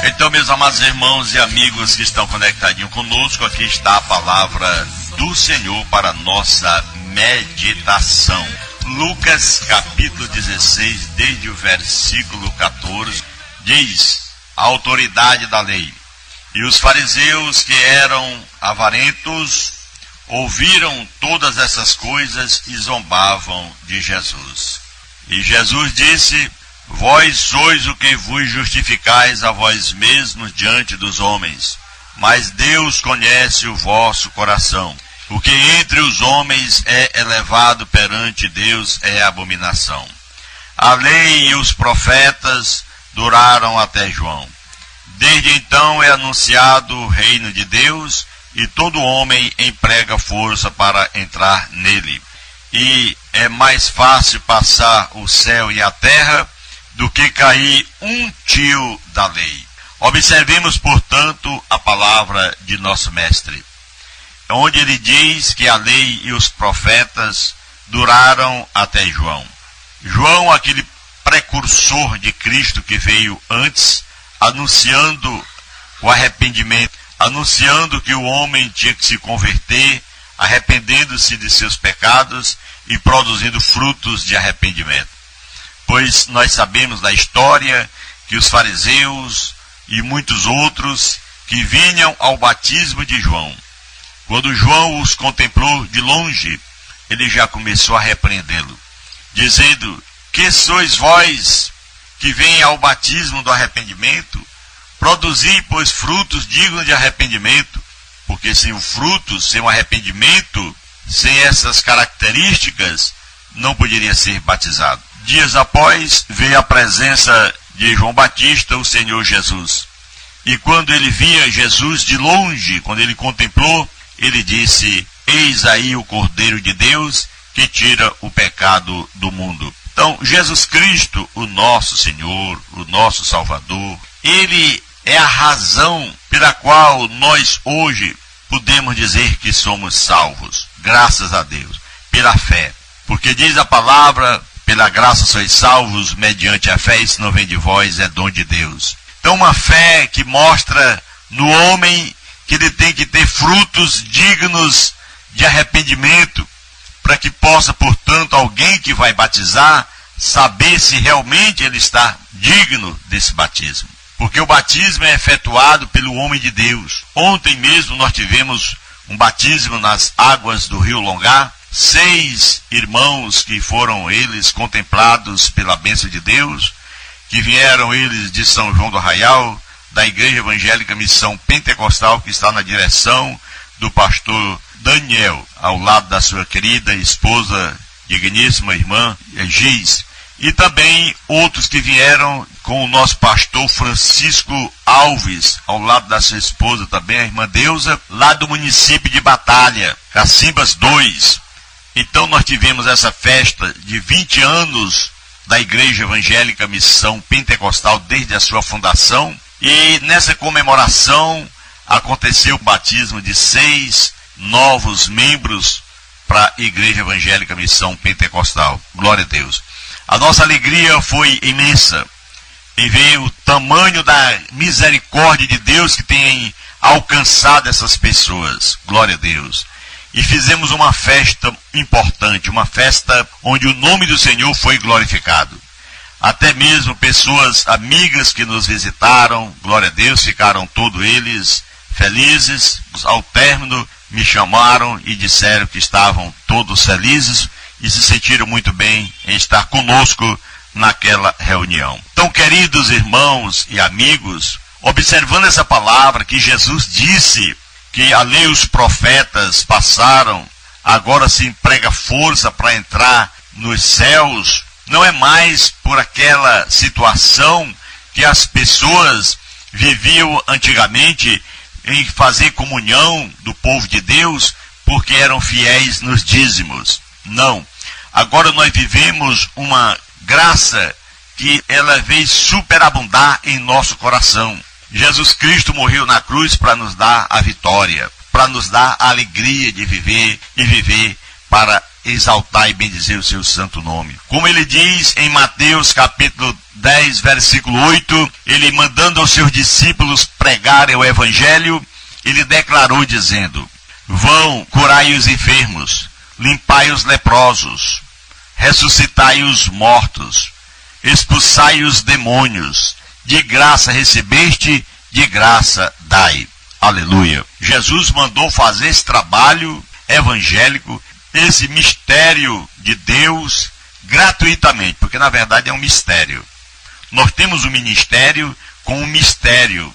Então, meus amados irmãos e amigos que estão conectadinhos conosco, aqui está a palavra do Senhor para a nossa meditação. Lucas capítulo 16, desde o versículo 14, diz: a autoridade da lei. E os fariseus que eram avarentos ouviram todas essas coisas e zombavam de Jesus. E Jesus disse: vós sois o que vos justificais a vós mesmos diante dos homens, mas Deus conhece o vosso coração. O que entre os homens é elevado perante Deus é abominação. A lei e os profetas duraram até João. Desde então é anunciado o reino de Deus, e todo homem emprega força para entrar nele. E é mais fácil passar o céu e a terra do que cair um tio da lei. Observemos, portanto, a palavra de nosso mestre, onde ele diz que a lei e os profetas duraram até João. João, aquele precursor de Cristo que veio antes, anunciando o arrependimento, anunciando que o homem tinha que se converter, arrependendo-se de seus pecados e produzindo frutos de arrependimento. Pois nós sabemos da história que os fariseus e muitos outros que vinham ao batismo de João, quando João os contemplou de longe, ele já começou a repreendê-lo, dizendo: que sois vós que vêm ao batismo do arrependimento? Produzi, pois, frutos dignos de arrependimento, porque sem o fruto, sem o arrependimento, sem essas características, não poderia ser batizado. Dias após, veio à presença de João Batista o Senhor Jesus. E quando ele via Jesus de longe, quando ele contemplou, ele disse: eis aí o Cordeiro de Deus que tira o pecado do mundo. Então, Jesus Cristo, o nosso Senhor, o nosso Salvador, ele é a razão pela qual nós hoje podemos dizer que somos salvos, graças a Deus, pela fé. Porque diz a palavra: pela graça sois salvos mediante a fé, isso não vem de vós, é dom de Deus. Então, uma fé que mostra no homem que ele tem que ter frutos dignos de arrependimento, para que possa, portanto, alguém que vai batizar, saber se realmente ele está digno desse batismo. Porque o batismo é efetuado pelo homem de Deus. Ontem mesmo nós tivemos um batismo nas águas do Rio Longá. 6 irmãos que foram eles contemplados pela bênção de Deus, que vieram eles de São João do Arraial, da Igreja Evangélica Missão Pentecostal, que está na direção do pastor Daniel, ao lado da sua querida esposa, digníssima irmã Giz. E também outros que vieram com o nosso pastor Francisco Alves, ao lado da sua esposa também, a irmã Deusa, lá do município de Batalha, Cacimbas 2. Então nós tivemos essa festa de 20 anos da Igreja Evangélica Missão Pentecostal desde a sua fundação, e nessa comemoração aconteceu o batismo de 6 novos membros para a Igreja Evangélica Missão Pentecostal. Glória a Deus. A nossa alegria foi imensa em ver o tamanho da misericórdia de Deus que tem alcançado essas pessoas. Glória a Deus. E fizemos uma festa importante, uma festa onde o nome do Senhor foi glorificado. Até mesmo pessoas amigas que nos visitaram, glória a Deus, ficaram todos eles felizes. Ao término me chamaram e disseram que estavam todos felizes e se sentiram muito bem em estar conosco naquela reunião. Então, queridos irmãos e amigos, observando essa palavra que Jesus disse que a lei e os profetas passaram, agora se emprega força para entrar nos céus, não é mais por aquela situação que as pessoas viviam antigamente em fazer comunhão do povo de Deus porque eram fiéis nos dízimos. Não. Agora nós vivemos uma graça que ela veio superabundar em nosso coração. Jesus Cristo morreu na cruz para nos dar a vitória, para nos dar a alegria de viver e viver para exaltar e bendizer o seu santo nome. Como ele diz em Mateus capítulo 10, versículo 8, ele mandando aos seus discípulos pregarem o evangelho, ele declarou dizendo: vão, curai os enfermos, limpai os leprosos, ressuscitai os mortos, expulsai os demônios, de graça recebeste, de graça dai. Aleluia. Jesus mandou fazer esse trabalho evangélico, esse mistério de Deus, gratuitamente, porque na verdade é um mistério. Nós temos um ministério com um mistério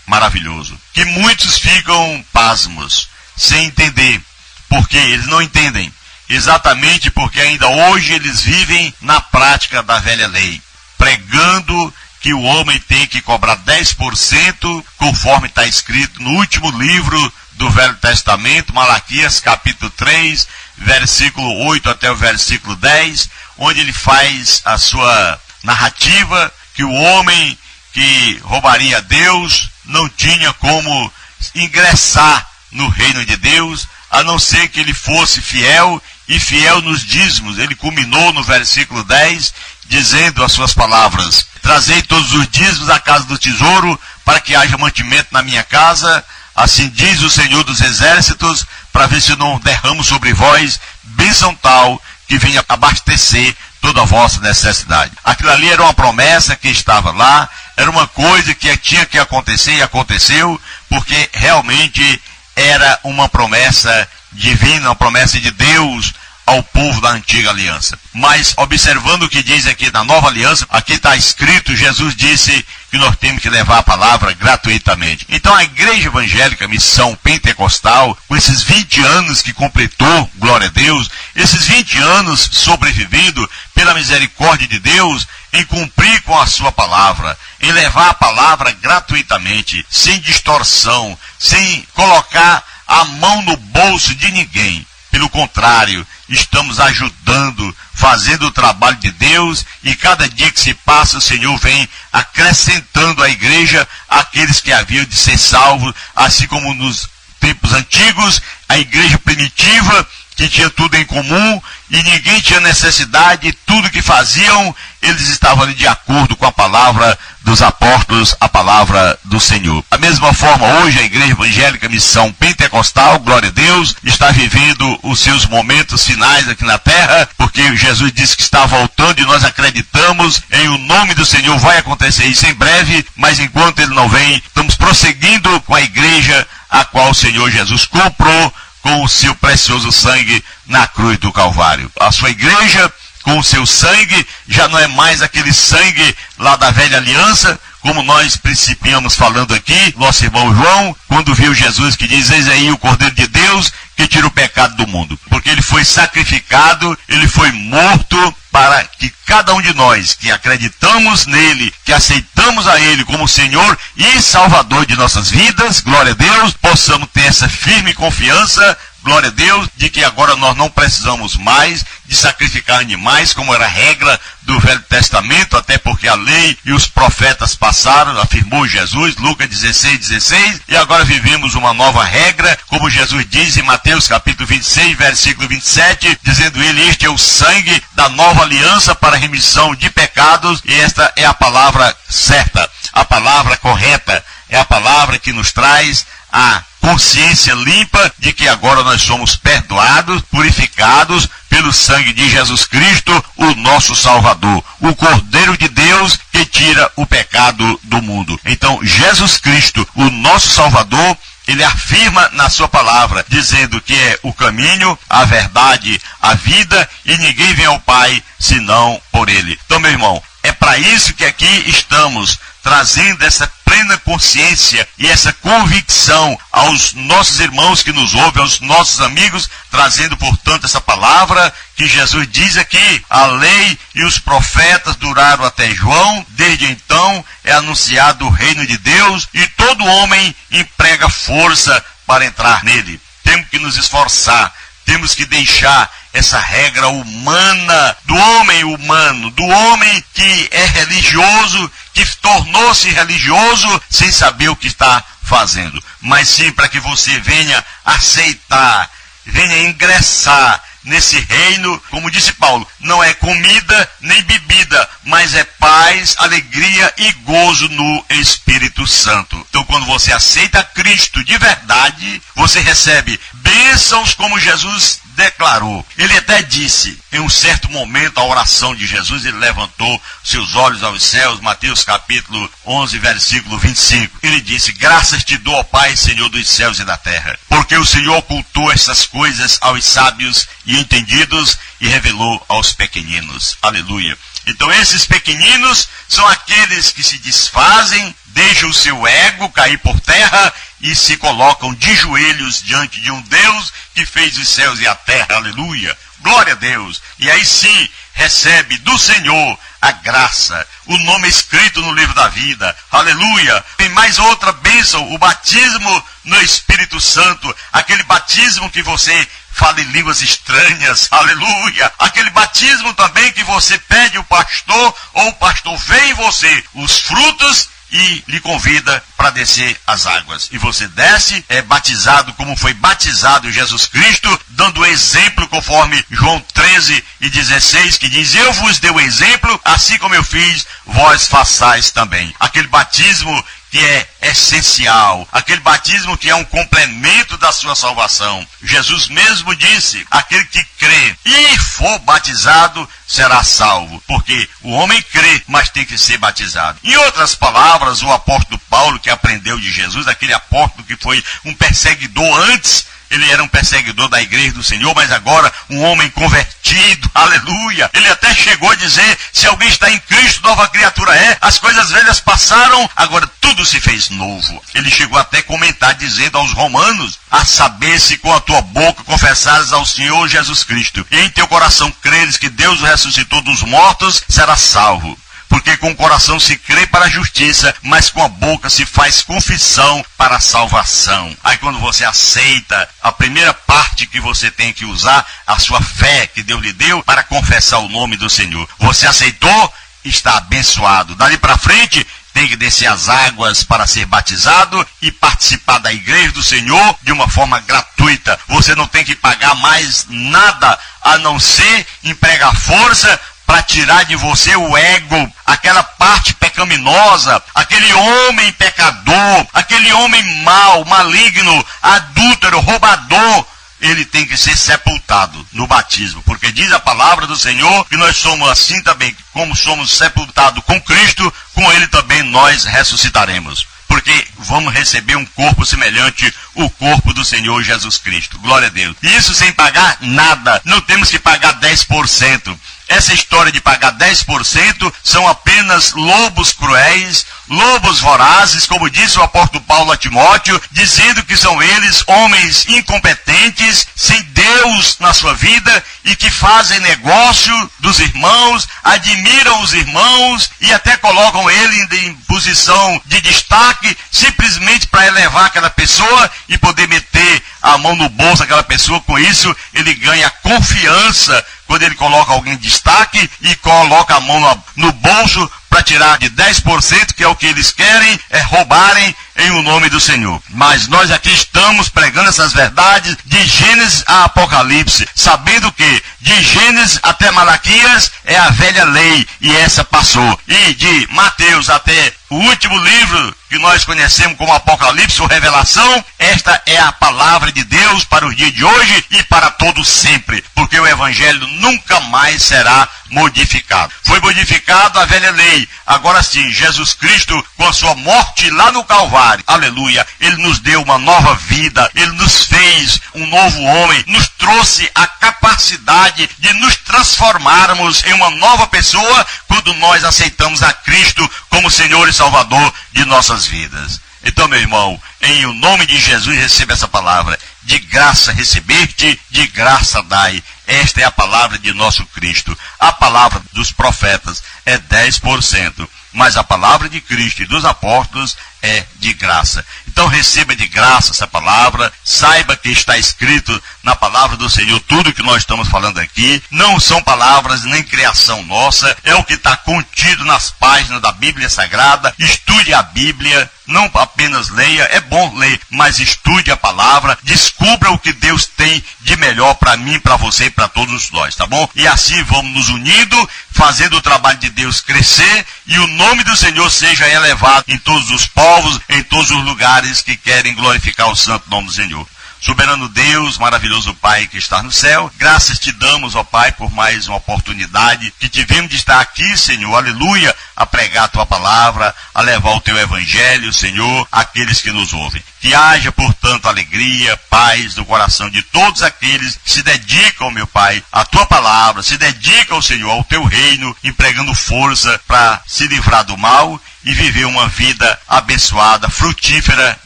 maravilhoso, que muitos ficam pasmos, sem entender, porque eles não entendem, exatamente porque ainda hoje eles vivem na prática da velha lei, pregando que o homem tem que cobrar 10%, conforme está escrito no último livro do Velho Testamento, Malaquias capítulo 3, versículo 8 até o versículo 10, onde ele faz a sua narrativa que o homem que roubaria a Deus não tinha como ingressar no reino de Deus, a não ser que ele fosse fiel, e fiel nos dízimos. Ele culminou no versículo 10, dizendo as suas palavras: trazei todos os dízimos à casa do tesouro, para que haja mantimento na minha casa, assim diz o Senhor dos Exércitos, para ver se eu não derramo sobre vós bênção tal, que venha abastecer toda a vossa necessidade. Aquilo ali era uma promessa que estava lá, era uma coisa que tinha que acontecer e aconteceu, porque realmente era uma promessa divina, uma promessa de Deus ao povo da antiga aliança. Mas observando o que diz aqui na nova aliança, aqui está escrito, Jesus disse que nós temos que levar a palavra gratuitamente. Então a igreja evangélica Missão Pentecostal, com esses 20 anos que completou, glória a Deus, esses 20 anos sobrevivendo pela misericórdia de Deus, em cumprir com a sua palavra, em levar a palavra gratuitamente, sem distorção, sem colocar a mão no bolso de ninguém. Pelo contrário, estamos ajudando, fazendo o trabalho de Deus, e cada dia que se passa, o Senhor vem acrescentando à igreja aqueles que haviam de ser salvos, assim como nos tempos antigos, a igreja primitiva, que tinha tudo em comum, e ninguém tinha necessidade, tudo que faziam, eles estavam ali de acordo com a palavra dos apóstolos, a palavra do Senhor. Da mesma forma, hoje a igreja evangélica Missão Pentecostal, glória a Deus, está vivendo os seus momentos finais aqui na terra, porque Jesus disse que está voltando e nós acreditamos em o nome do Senhor, vai acontecer isso em breve, mas enquanto ele não vem, estamos prosseguindo com a igreja a qual o Senhor Jesus comprou com o seu precioso sangue na cruz do Calvário. A sua igreja, com o seu sangue, já não é mais aquele sangue lá da velha aliança, como nós principiamos falando aqui, nosso irmão João, quando viu Jesus que diz: eis aí o Cordeiro de Deus que tira o pecado do mundo. Porque ele foi sacrificado, ele foi morto para que cada um de nós que acreditamos nele, que aceitamos a ele como Senhor e Salvador de nossas vidas, glória a Deus, possamos ter essa firme confiança, glória a Deus, de que agora nós não precisamos mais de sacrificar animais, como era a regra do Velho Testamento, até porque a lei e os profetas passaram, afirmou Jesus, Lucas 16:16, e agora vivemos uma nova regra, como Jesus diz em Mateus capítulo 26, versículo 27, dizendo ele: este é o sangue da nova aliança para a remissão de pecados, e esta é a palavra certa, a palavra correta, é a palavra que nos traz a consciência limpa de que agora nós somos perdoados, purificados pelo sangue de Jesus Cristo, o nosso Salvador, o Cordeiro de Deus que tira o pecado do mundo. Então, Jesus Cristo, o nosso Salvador, ele afirma na sua palavra, dizendo que é o caminho, a verdade, a vida, e ninguém vem ao Pai senão por ele. Então, meu irmão, é para isso que aqui estamos, trazendo essa plena consciência e essa convicção aos nossos irmãos que nos ouvem, aos nossos amigos, trazendo, portanto, essa palavra que Jesus diz aqui: a lei e os profetas duraram até João, desde então é anunciado o reino de Deus, e todo homem emprega força para entrar nele. Temos que nos esforçar, temos que deixar essa regra humana, do homem humano, do homem que é religioso, que tornou-se religioso sem saber o que está fazendo. Mas sim para que você venha aceitar, venha ingressar, nesse reino, como disse Paulo, não é comida nem bebida, mas é paz, alegria e gozo no Espírito Santo. Então, quando você aceita Cristo de verdade, você recebe bênçãos como Jesus declarou. Ele até disse, em um certo momento, a oração de Jesus, ele levantou seus olhos aos céus, Mateus capítulo 11, versículo 25. Ele disse, graças te dou, ó Pai, Senhor dos céus e da terra, porque o Senhor ocultou essas coisas aos sábios e entendidos e revelou aos pequeninos. Aleluia. Então esses pequeninos são aqueles que se desfazem, deixam o seu ego cair por terra e se colocam de joelhos diante de um Deus que fez os céus e a terra. Aleluia. Glória a Deus. E aí sim recebe do Senhor a graça, o nome escrito no livro da vida. Aleluia. Tem mais outra bênção, o batismo no Espírito Santo, aquele batismo que você fala em línguas estranhas, aleluia. Aquele batismo também que você pede o pastor, ou o pastor vê em você os frutos e lhe convida para descer as águas. E você desce, é batizado como foi batizado Jesus Cristo, dando exemplo conforme João 13 e 16, que diz, eu vos dei o exemplo, assim como eu fiz, vós façais também. Aquele batismo que é essencial, aquele batismo que é um complemento da sua salvação. Jesus mesmo disse, aquele que crê e for batizado será salvo, porque o homem crê, mas tem que ser batizado. Em outras palavras, o apóstolo Paulo, que aprendeu de Jesus, aquele apóstolo que foi um perseguidor antes, ele era um perseguidor da igreja do Senhor, mas agora um homem convertido, aleluia. Ele até chegou a dizer, se alguém está em Cristo, nova criatura é, as coisas velhas passaram, agora tudo se fez novo. Ele chegou até a comentar, dizendo aos romanos, a saber se com a tua boca confessares ao Senhor Jesus Cristo, e em teu coração creres que Deus o ressuscitou dos mortos, serás salvo. Porque com o coração se crê para a justiça, mas com a boca se faz confissão para a salvação. Aí quando você aceita, a primeira parte que você tem que usar, a sua fé que Deus lhe deu para confessar o nome do Senhor. Você aceitou, está abençoado. Dali para frente, tem que descer as águas para ser batizado e participar da igreja do Senhor de uma forma gratuita. Você não tem que pagar mais nada, a não ser empregar força para tirar de você o ego, aquela parte pecaminosa, aquele homem pecador, aquele homem mau, maligno, adúltero, roubador. Ele tem que ser sepultado no batismo, porque diz a palavra do Senhor que nós somos assim também, como somos sepultados com Cristo, com Ele também nós ressuscitaremos. Porque vamos receber um corpo semelhante ao corpo do Senhor Jesus Cristo. Glória a Deus. E isso sem pagar nada. Não temos que pagar 10%. Essa história de pagar 10% são apenas lobos cruéis, lobos vorazes, como disse o apóstolo Paulo a Timóteo, dizendo que são eles homens incompetentes, sem Deus na sua vida e que fazem negócio dos irmãos, admiram os irmãos e até colocam ele em posição de destaque, simplesmente para elevar aquela pessoa e poder meter a mão no bolso daquela pessoa. Com isso, ele ganha confiança quando ele coloca alguém em destaque e coloca a mão no bolso para tirar de 10%, que é o que eles querem, é roubarem em o nome do Senhor. Mas nós aqui estamos pregando essas verdades de Gênesis a Apocalipse, sabendo que de Gênesis até Malaquias é a velha lei, e essa passou. E de Mateus até o último livro que nós conhecemos como Apocalipse ou Revelação, esta é a palavra de Deus para o dia de hoje e para todo sempre, porque o Evangelho nunca mais será modificado. Foi modificado a velha lei, agora sim, Jesus Cristo, com a sua morte lá no Calvário, aleluia, Ele nos deu uma nova vida, Ele nos fez um novo homem, nos trouxe a capacidade de nos transformarmos em uma nova pessoa quando nós aceitamos a Cristo como Senhor e Salvador de nossas vidas. Então, meu irmão, em o nome de Jesus, receba essa palavra. De graça recebeste, de graça dai. Esta é a palavra de nosso Cristo. A palavra dos profetas é 10%. mas a palavra de Cristo e dos apóstolos é de graça. Então receba de graça essa palavra, saiba que está escrito na palavra do Senhor tudo que nós estamos falando aqui, não são palavras nem criação nossa, é o que está contido nas páginas da Bíblia Sagrada. Estude a Bíblia, não apenas leia, é bom ler, mas estude a palavra, descubra o que Deus tem de melhor para mim, para você e para todos nós, tá bom? E assim vamos nos unindo, fazendo o trabalho de Deus crescer e o nome do Senhor seja elevado em todos os povos, em todos os lugares que querem glorificar o santo nome do Senhor. Soberano Deus, maravilhoso Pai que está no céu, graças te damos, ó Pai, por mais uma oportunidade que tivemos de estar aqui, Senhor, aleluia, a pregar a tua palavra, a levar o teu evangelho, Senhor, àqueles que nos ouvem. Que haja, portanto, alegria, paz no coração de todos aqueles que se dedicam, meu Pai, à tua palavra, se dedicam, Senhor, ao teu reino, empregando força para se livrar do mal e viver uma vida abençoada, frutífera,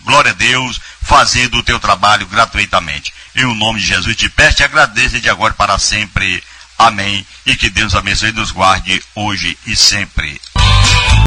glória a Deus, fazendo o teu trabalho gratuitamente. Em o nome de Jesus te peço e agradeço de agora para sempre. Amém. E que Deus abençoe e nos guarde hoje e sempre.